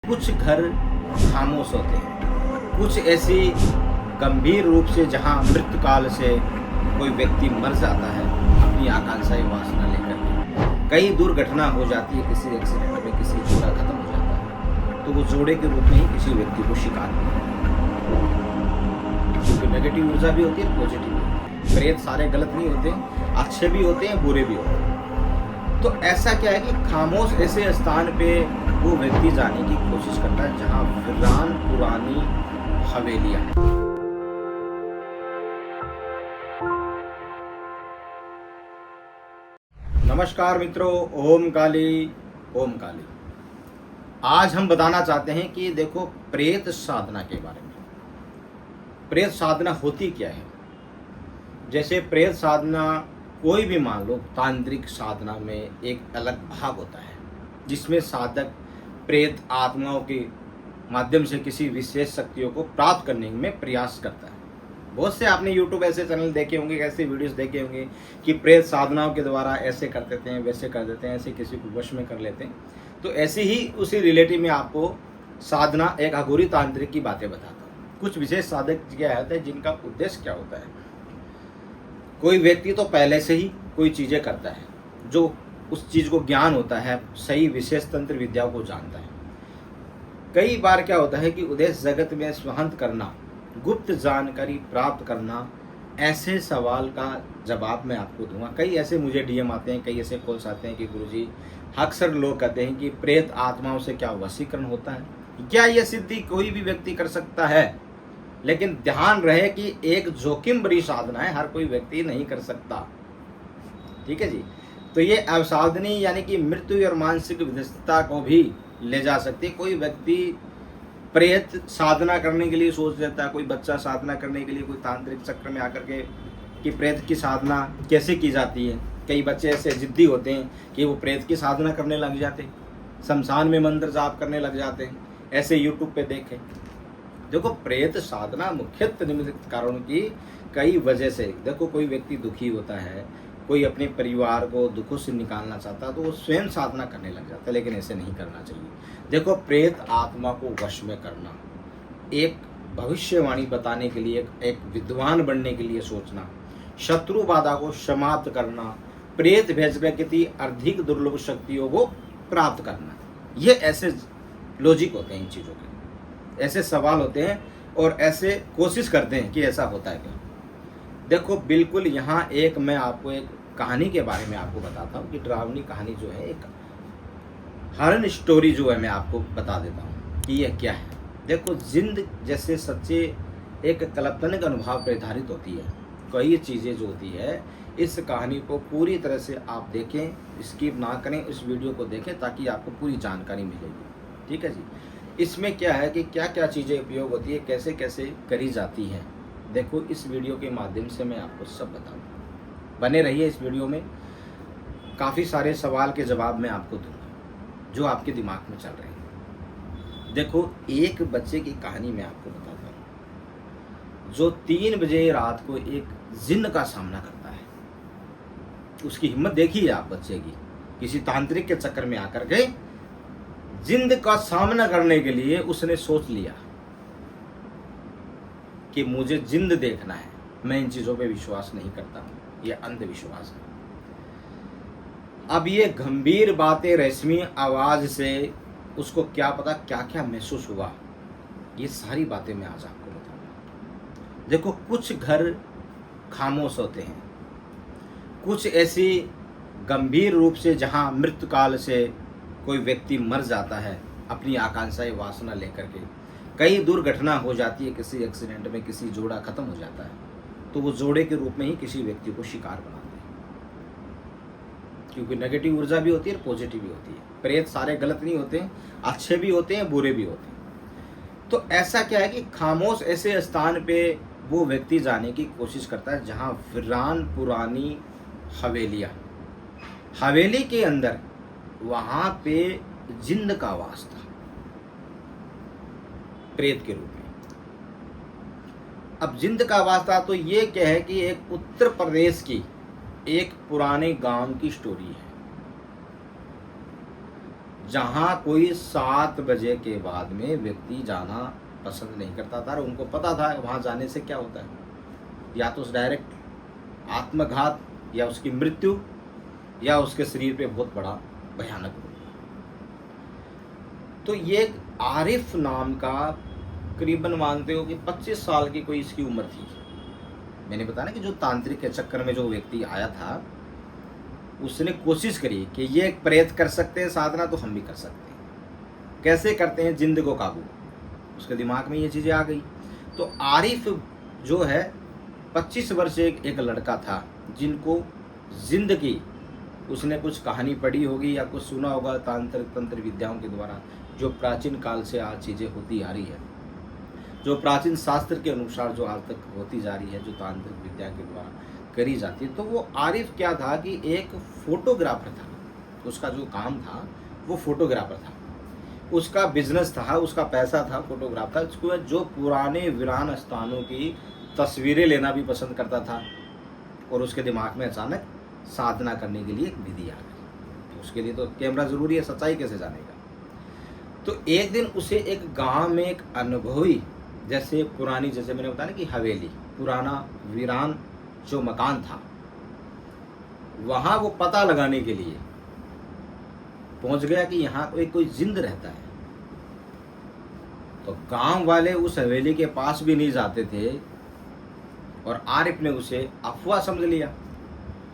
कुछ घर खामोश होते हैं, कुछ ऐसी गंभीर रूप से जहां मृत्युकाल से कोई व्यक्ति मर जाता है अपनी आकांक्षाएं वासना लेकर के। कई दुर्घटना हो जाती है, किसी एक्सीडेंट में किसी जोड़ा खत्म हो जाता है तो वो जोड़े के रूप में ही किसी व्यक्ति को शिकार होता है। क्योंकि नेगेटिव ऊर्जा भी होती है, पॉजिटिव भी होती है। प्रेत सारे गलत नहीं होते, अच्छे भी होते हैं, बुरे भी होते हैं। तो ऐसा क्या है कि खामोश ऐसे स्थान पे वो व्यक्ति जाने की कोशिश करता है जहां वीरान पुरानी हवेलियां हैं। नमस्कार मित्रों, ओम काली ओम काली। आज हम बताना चाहते हैं कि देखो प्रेत साधना के बारे में। प्रेत साधना होती क्या है? जैसे प्रेत साधना कोई भी मान लो तांत्रिक साधना में एक अलग भाग होता है जिसमें साधक प्रेत आत्माओं के माध्यम से किसी विशेष शक्तियों को प्राप्त करने में प्रयास करता है। बहुत से आपने YouTube ऐसे चैनल देखे होंगे, ऐसे वीडियोस देखे होंगे कि प्रेत साधनाओं के द्वारा ऐसे कर देते हैं, वैसे कर देते हैं, ऐसे किसी को वश में कर लेते हैं। तो ऐसे ही उसी रिलेटिव में आपको साधना एक अघोरी तांत्रिक की बातें बताता हूँ। कुछ विशेष साधक क्या होते हैं जिनका उद्देश्य क्या होता है। कोई व्यक्ति तो पहले से ही कोई चीज़ें करता है, जो उस चीज़ को ज्ञान होता है, सही विशेष तंत्र विद्याओं को जानता है। कई बार क्या होता है कि उद्देश्य जगत में स्वांत करना, गुप्त जानकारी प्राप्त करना, ऐसे सवाल का जवाब मैं आपको दूंगा। कई ऐसे मुझे डीएम आते हैं, कई ऐसे कॉल्स आते हैं कि गुरुजी, अक्सर लोग कहते हैं कि प्रेत आत्माओं से क्या वशीकरण होता है, क्या यह सिद्धि कोई भी व्यक्ति कर सकता है? लेकिन ध्यान रहे कि एक जोखिम भरी साधना है, हर कोई व्यक्ति नहीं कर सकता। ठीक है जी। तो ये अवसावधानी यानी कि मृत्यु और मानसिक विध्वस्तता को भी ले जा सकती है। कोई व्यक्ति प्रेत साधना करने के लिए सोच लेता है, कोई बच्चा साधना करने के लिए कोई तांत्रिक चक्र में आकर के कि प्रेत की साधना कैसे की जाती है। कई बच्चे ऐसे जिद्दी होते हैं कि वो प्रेत की साधना करने लग जाते, शमशान में मंत्र जाप करने लग जाते हैं। ऐसे यूट्यूब पे देखे। देखो प्रेत साधना मुख्यतः निम्नलिखित कारणों की कई वजह से। देखो कोई व्यक्ति दुखी होता है, कोई अपने परिवार को दुखों से निकालना चाहता है तो वो स्वयं साधना करने लग जाता है, लेकिन ऐसे नहीं करना चाहिए। देखो प्रेत आत्मा को वश में करना, एक भविष्यवाणी बताने के लिए, एक विद्वान बनने के लिए सोचना, शत्रु बाधा को समाप्त करना, प्रेत भेजने की अधिक दुर्लभ शक्तियों को प्राप्त करना, ये ऐसे लॉजिक होते हैं इन चीज़ों के, ऐसे सवाल होते हैं और ऐसे कोशिश करते हैं कि ऐसा होता है क्या। देखो बिल्कुल यहाँ एक मैं आपको एक कहानी के बारे में आपको बताता हूँ कि डरावनी कहानी जो है, एक हॉरर स्टोरी जो है मैं आपको बता देता हूँ कि यह क्या है। देखो जिंद जैसे सच्चे एक काल्पनिक अनुभव निर्धारित होती है। कई चीज़ें जो होती है, इस कहानी को पूरी तरह से आप देखें, स्किप ना करें, इस वीडियो को देखें ताकि आपको पूरी जानकारी मिलेगी। ठीक है जी। इसमें क्या है कि क्या क्या चीज़ें उपयोग होती है, कैसे कैसे करी जाती है, देखो इस वीडियो के माध्यम से मैं आपको सब बताऊंगा। बने रहिए इस वीडियो में। काफ़ी सारे सवाल के जवाब मैं आपको दूंगा जो आपके दिमाग में चल रहे हैं। देखो एक बच्चे की कहानी मैं आपको बताता हूँ जो 3 बजे रात को एक जिन्न का सामना करता है। उसकी हिम्मत देखिए आप बच्चे की, किसी तांत्रिक के चक्कर में आकर के जिंद का सामना करने के लिए उसने सोच लिया कि मुझे जिंद देखना है। मैं इन चीजों पे विश्वास नहीं करता हूं, यह अंधविश्वास है। अब ये गंभीर बातें रहस्यमय आवाज से उसको क्या पता क्या क्या महसूस हुआ, ये सारी बातें मैं आज आपको बताऊंगा। देखो कुछ घर खामोश होते हैं, कुछ ऐसी गंभीर रूप से जहां मृत्युकाल से कोई व्यक्ति मर जाता है अपनी आकांक्षाएं वासना लेकर के। कई दुर्घटना हो जाती है, किसी एक्सीडेंट में किसी जोड़ा खत्म हो जाता है तो वो जोड़े के रूप में ही किसी व्यक्ति को शिकार बनाते हैं। क्योंकि नेगेटिव ऊर्जा भी होती है, पॉजिटिव भी होती है। प्रेत सारे गलत नहीं होते, अच्छे भी होते हैं, बुरे भी होते हैं। तो ऐसा क्या है कि खामोश ऐसे स्थान पे वो व्यक्ति जाने की कोशिश करता है जहां वीरान पुरानी हवेलियां, हवेली के अंदर वहां पे जिन्न का वास था प्रेत के रूप में। अब जिंद का वास था तो ये क्या है कि एक उत्तर प्रदेश की एक पुराने गांव की स्टोरी है जहाँ कोई 7 बजे के बाद में व्यक्ति जाना पसंद नहीं करता था, और उनको पता था वहाँ जाने से क्या होता है, या तो डायरेक्ट आत्मघात, या उसकी मृत्यु, या उसके शरीर पे बहुत बड़ा भयानक रोग। तो ये एक आरिफ नाम का, करीबन मानते हो कि 25 साल की कोई इसकी उम्र थी। मैंने बताया ना कि जो तांत्रिक के चक्कर में जो व्यक्ति आया था, उसने कोशिश करी कि ये एक प्रेत कर सकते हैं साधना, तो हम भी कर सकते हैं। कैसे करते हैं, जिंद को काबू, उसके दिमाग में ये चीज़ें आ गई। तो आरिफ जो है 25 वर्ष एक लड़का था, जिनको जिंदगी, उसने कुछ कहानी पढ़ी होगी या कुछ सुना होगा तंत्र विद्याओं के द्वारा, जो प्राचीन काल से आज चीज़ें होती आ रही है, जो प्राचीन शास्त्र के अनुसार जो आज तक होती जा रही है, जो तांत्रिक विद्या के द्वारा करी जाती है। तो वो आरिफ क्या था कि एक फोटोग्राफर था, उसका जो काम था वो फोटोग्राफर था, उसका बिजनेस था, उसका पैसा था, फोटोग्राफर। उसको जो पुराने वीरान स्थानों की तस्वीरें लेना भी पसंद करता था, और उसके दिमाग में अचानक साधना करने के लिए एक विधि आ गई। तो उसके लिए तो कैमरा जरूरी है, सच्चाई कैसे जानेगा। तो एक दिन उसे एक गांव में एक अनुभवी, जैसे पुरानी, जैसे मैंने बताया ना कि हवेली, पुराना वीरान जो मकान था, वहां वो पता लगाने के लिए पहुंच गया कि यहाँ कोई जिंद रहता है। तो गांव वाले उस हवेली के पास भी नहीं जाते थे, और आरिफ ने उसे अफवाह समझ लिया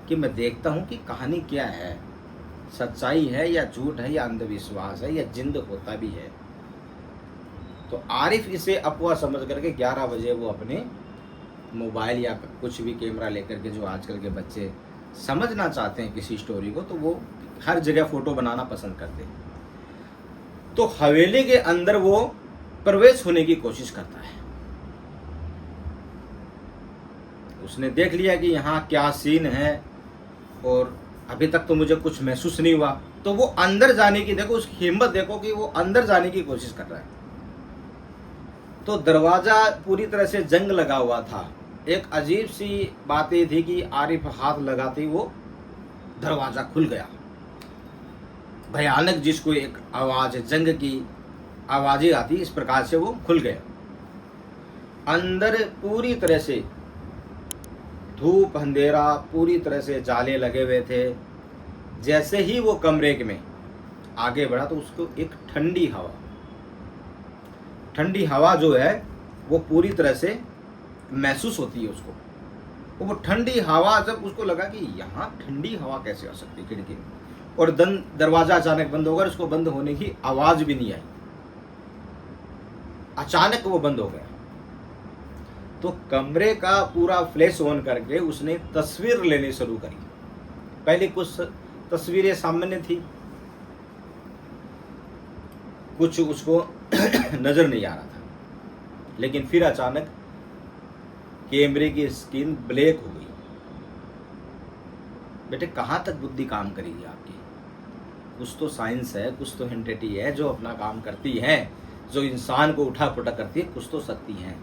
कि मैं देखता हूं कि कहानी क्या है, सच्चाई है या झूठ है या अंधविश्वास है या जिंद होता भी है। तो आरिफ इसे अफवाह समझ करके 11 बजे वो अपने मोबाइल या कुछ भी कैमरा लेकर के, जो आजकल के बच्चे समझना चाहते हैं किसी स्टोरी को, तो वो हर जगह फोटो बनाना पसंद करते हैं। तो हवेली के अंदर वो प्रवेश होने की कोशिश करता है। उसने देख लिया कि यहाँ क्या सीन है, और अभी तक तो मुझे कुछ महसूस नहीं हुआ। तो वो अंदर जाने की, देखो उसकी हिम्मत देखो कि वो अंदर जाने की कोशिश कर रहा है। तो दरवाजा पूरी तरह से जंग लगा हुआ था। एक अजीब सी बात ये थी कि आरिफ हाथ लगाते ही वो दरवाजा खुल गया। भयानक, जिसको एक आवाज, जंग की आवाजें आती, इस प्रकार से वो खुल गया। अंदर पूरी तरह से धूप, अंधेरा, पूरी तरह से जाले लगे हुए थे। जैसे ही वो कमरे में आगे बढ़ा तो उसको एक ठंडी हवा जो है वो पूरी तरह से महसूस होती है उसको। वो ठंडी हवा, जब उसको लगा कि यहाँ ठंडी हवा कैसे आ सकती है खिड़की में, और दरवाजा अचानक बंद होगा, उसको बंद होने की आवाज भी नहीं आई, अचानक वो बंद हो गया। तो कमरे का पूरा फ्लैश ऑन करके उसने तस्वीर लेनी शुरू करी। पहले कुछ तस्वीरें सामान्य थी, कुछ उसको नजर नहीं आ रहा था, लेकिन फिर अचानक कैमरे की स्क्रीन ब्लैक हो गई। बेटे कहां तक बुद्धि काम करेगी आपकी? कुछ तो साइंस है, कुछ तो एंटिटी है जो अपना काम करती है, जो इंसान को उठा पुटा करती है, कुछ तो शक्ति है।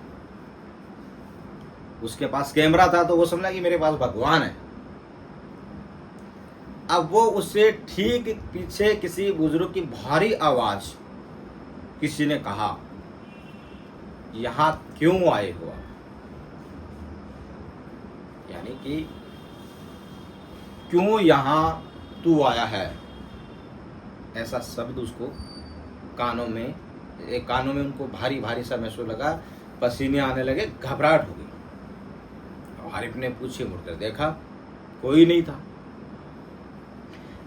उसके पास कैमरा था तो वो समझा कि मेरे पास भगवान है। अब वो उससे ठीक पीछे किसी बुजुर्ग की भारी आवाज, किसी ने कहा, यहां क्यों आए हो आप? यानी कि क्यों यहां तू आया है, ऐसा शब्द उसको कानों में उनको भारी भारी सा महसूस लगा। पसीने आने लगे, घबराहट हो गई। आरिफ ने पूछे, मुड़कर देखा, कोई नहीं था।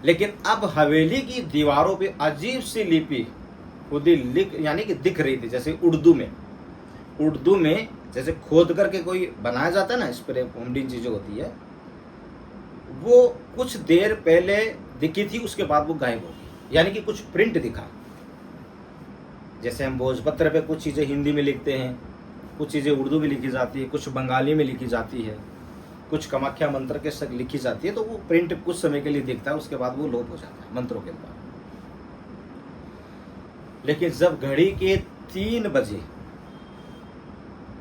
लेकिन अब हवेली की दीवारों पे अजीब सी लिपि खुदी यानी कि दिख रही थी, जैसे उर्दू में जैसे खोद करके कोई बनाया जाता है ना, स्प्रे होमडीन चीजें होती है, वो कुछ देर पहले दिखी थी, उसके बाद वो गायब हो गई। यानी कि कुछ प्रिंट दिखा, जैसे हम भोजपत्र पे कुछ चीजें हिंदी में लिखते हैं, कुछ चीजें उर्दू में लिखी जाती है, कुछ बंगाली में लिखी जाती है, कुछ कामाख्या मंत्र के साथ लिखी जाती है। तो वो प्रिंट कुछ समय के लिए दिखता है, उसके बाद वो लोप हो जाता है मंत्रों के द्वारा। लेकिन जब घड़ी के 3 बजे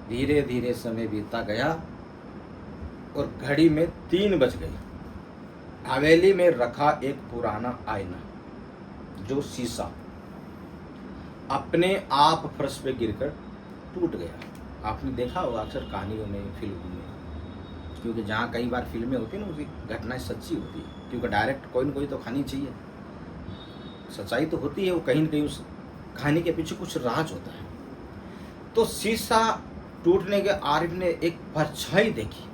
धीरे धीरे समय बीतता गया और घड़ी में 3 बज गई, हवेली में रखा एक पुराना आईना जो शीशा अपने आप फर्श पे गिरकर टूट गया। आपने देखा होगा अक्सर कहानियों में, फिल्मों में, क्योंकि जहाँ कई बार फिल्में होती हैं ना, उसकी घटनाएं सच्ची होती है, क्योंकि डायरेक्ट कोई ना कोई तो कहानी चाहिए, सच्चाई तो होती है, वो कहीं ना कहीं उस कहानी के पीछे कुछ राज होता है। तो शीशा टूटने के आरिफ ने एक परछाई देखी।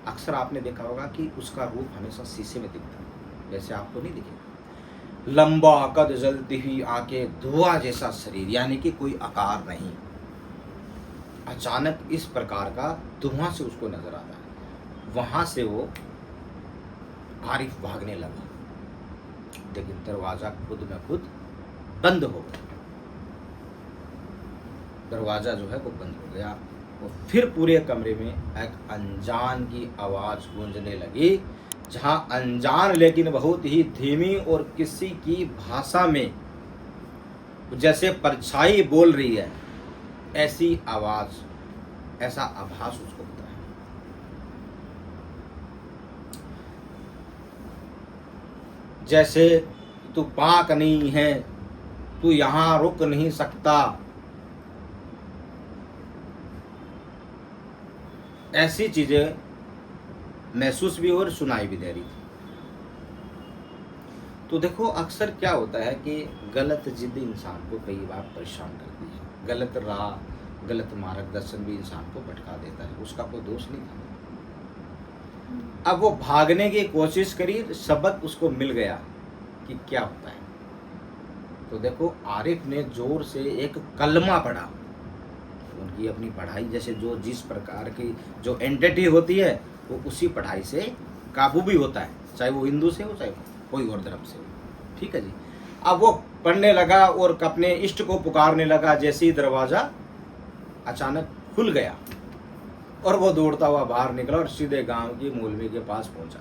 अक्सर आपने देखा होगा कि उसका रूप हमेशा शीशे में दिखता है, वैसे आपको नहीं दिखेगा। लंबा कद, जलती हुई आंखें, धुआं जैसा शरीर, यानी कि कोई आकार नहीं। अचानक इस प्रकार का धुआं से उसको नजर आता है। वहां से वो आरिफ भागने लगा, लेकिन दरवाजा खुद में खुद बंद हो गया। दरवाजा जो है वो बंद हो गया और फिर पूरे कमरे में एक अनजान की आवाज गूंजने लगी, जहां अनजान लेकिन बहुत ही धीमी और किसी की भाषा में जैसे परछाई बोल रही है, ऐसी आवाज, ऐसा आभास उसको होता है। जैसे तू पाक नहीं है, तू यहां रुक नहीं सकता, ऐसी चीजें महसूस भी और सुनाई भी दे रही थी। तो देखो अक्सर क्या होता है कि गलत जिद इंसान को कई बार परेशान करती है, गलत राह, गलत मार्गदर्शन भी इंसान को भटका देता है, उसका कोई दोष नहीं था। अब वो भागने की कोशिश करी, सबक उसको मिल गया कि क्या होता है। तो देखो आरिफ ने जोर से एक कलमा पढ़ा। उनकी अपनी पढ़ाई, जैसे जो जिस प्रकार की जो एंटिटी होती है वो उसी पढ़ाई से काबू भी होता है, चाहे वो हिंदू से हो चाहे कोई और धर्म से हो, ठीक है जी। अब वो पढ़ने लगा और अपने इष्ट को पुकारने लगा। जैसे ही दरवाजा अचानक खुल गया और वो दौड़ता हुआ बाहर निकला और सीधे गांव की मौलवी के पास पहुंचा।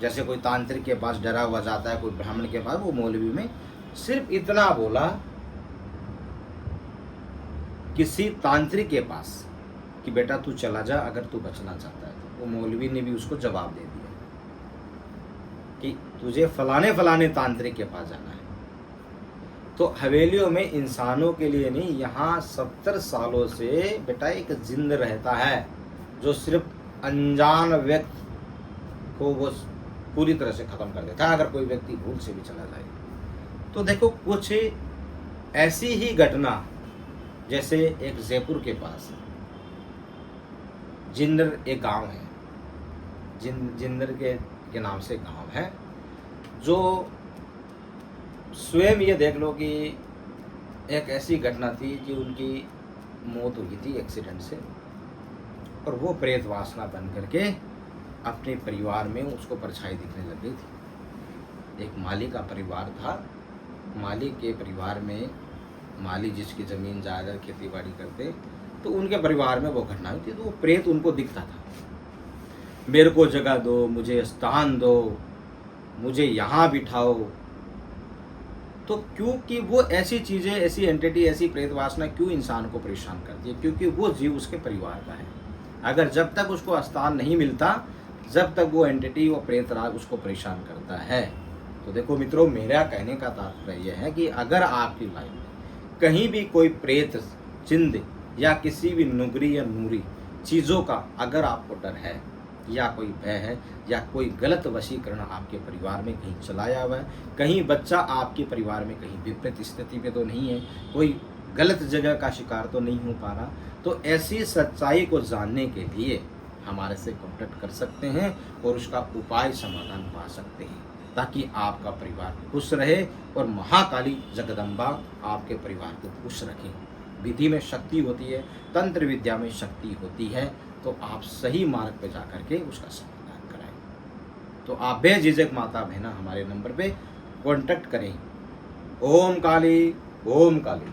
जैसे कोई तांत्रिक के पास डरा हुआ जाता है, कोई ब्राह्मण के पास, वो मौलवी में सिर्फ इतना बोला, किसी तांत्रिक के पास, कि बेटा तू चला जा अगर तू बचना चाहता है। तो वो मौलवी ने भी उसको जवाब दे दिया कि तुझे फलाने फलाने तांत्रिक के पास जाना है। तो हवेलियों में इंसानों के लिए नहीं, यहाँ 70 सालों से बेटा एक जिन्न रहता है, जो सिर्फ अनजान व्यक्ति को वो पूरी तरह से खत्म कर देता है, अगर कोई व्यक्ति भूल से भी चला जाए। तो देखो कुछ ऐसी ही घटना, जैसे एक जयपुर के पास जिंदर एक गांव है, जिंदर के नाम से गांव है, जो स्वयं ये देख लो कि एक ऐसी घटना थी कि उनकी मौत हुई थी एक्सीडेंट से, और वो प्रेत वासना बन करके अपने परिवार में उसको परछाई दिखने लग गई थी। एक माली का परिवार था, माली के परिवार में, माली जिसकी ज़मीन जायदाद खेती बाड़ी करते, तो उनके परिवार में वो घटना हुई थी। तो वो प्रेत उनको दिखता था, मेरे को जगह दो, मुझे स्थान दो, मुझे यहाँ बिठाओ। तो क्योंकि वो ऐसी चीज़ें, ऐसी एंटिटी, ऐसी प्रेत वासना क्यों इंसान को परेशान करती है? क्योंकि वो जीव उसके परिवार का है। अगर जब तक उसको स्थान नहीं मिलता, जब तक वो एंटिटी, वो प्रेत राग उसको परेशान करता है। तो देखो मित्रों, मेरा कहने का तात्पर्य यह है कि अगर आपकी लाइफ में कहीं भी कोई प्रेत, चिंद या किसी भी नुगरी या नूरी चीज़ों का अगर आपको डर है, या कोई भय है, या कोई गलत वशीकरण आपके परिवार में कहीं चलाया हुआ है, कहीं बच्चा आपके परिवार में कहीं विपरीत स्थिति पे तो नहीं है, कोई गलत जगह का शिकार तो नहीं हो पा रहा, तो ऐसी सच्चाई को जानने के लिए हमारे से कॉन्टेक्ट कर सकते हैं और उसका उपाय समाधान पा सकते हैं, ताकि आपका परिवार खुश रहे और महाकाली जगदम्बा आपके परिवार को खुश रखे। विधि में शक्ति होती है, तंत्र विद्या में शक्ति होती है, तो आप सही मार्ग पे जाकर के उसका समाधान कराएं। तो आप बेझिझक माता बहना हमारे नंबर पे कांटेक्ट करें। ओम काली, ओम काली।